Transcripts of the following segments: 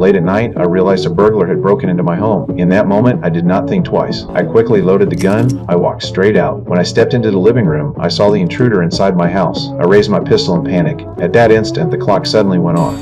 Late at night, I realized a burglar had broken into my home. In that moment, I did not think twice. I quickly loaded the gun. I walked straight out. When I stepped into the living room, I saw the intruder inside my house. I raised my pistol in panic. At that instant, the clock suddenly went off.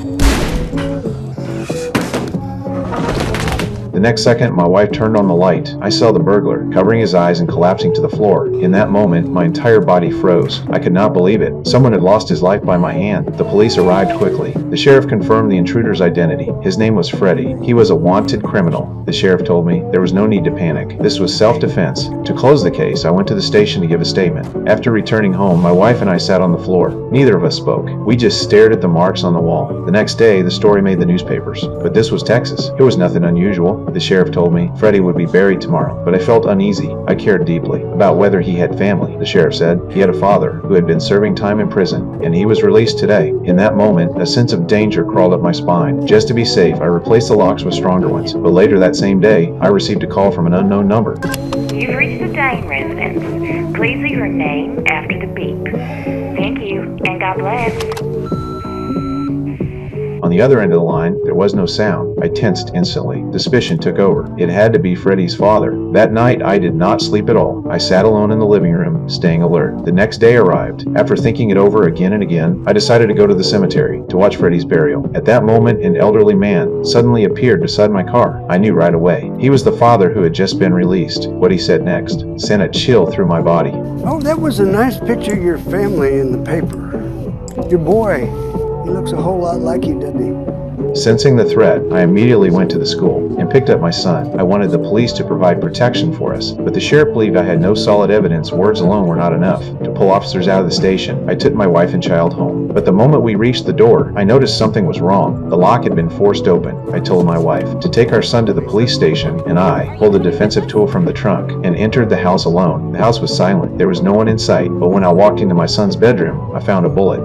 The next second, my wife turned on the light. I saw the burglar, covering his eyes and collapsing to the floor. In that moment, my entire body froze. I could not believe it. Someone had lost his life by my hand. The police arrived quickly. The sheriff confirmed the intruder's identity. His name was Freddie. He was a wanted criminal. The sheriff told me there was no need to panic. This was self-defense. To close the case, I went to the station to give a statement. After returning home, my wife and I sat on the floor. Neither of us spoke. We just stared at the marks on the wall. The next day, the story made the newspapers. But this was Texas. It was nothing unusual. The sheriff told me Freddie would be buried tomorrow, but I felt uneasy. I cared deeply about whether he had family. The sheriff said he had a father who had been serving time in prison, and he was released today. In that moment, a sense of danger crawled up my spine. Just to be safe, I replaced the locks with stronger ones, but later that same day, I received a call from an unknown number. You've reached the Dane residence. Please leave your name after the beep. Thank you, and God bless. On the other end of the line, there was no sound. I tensed instantly. Suspicion took over. It had to be Freddie's father. That night, I did not sleep at all. I sat alone in the living room, staying alert. The next day arrived. After thinking it over again and again, I decided to go to the cemetery to watch Freddie's burial. At that moment, an elderly man suddenly appeared beside my car. I knew right away. He was the father who had just been released. What he said next sent a chill through my body. Oh, that was a nice picture of your family in the paper. Your boy, he looks a whole lot like you, doesn't he? Sensing the threat, I immediately went to the school and picked up my son. I wanted the police to provide protection for us, but the sheriff believed I had no solid evidence. Words alone were not enough to pull officers out of the station. I took my wife and child home, but the moment we reached the door, I noticed something was wrong. The lock had been forced open. I told my wife to take our son to the police station, and I pulled a defensive tool from the trunk and entered the house alone. The house was silent. There was no one in sight, but when I walked into my son's bedroom, I found a bullet.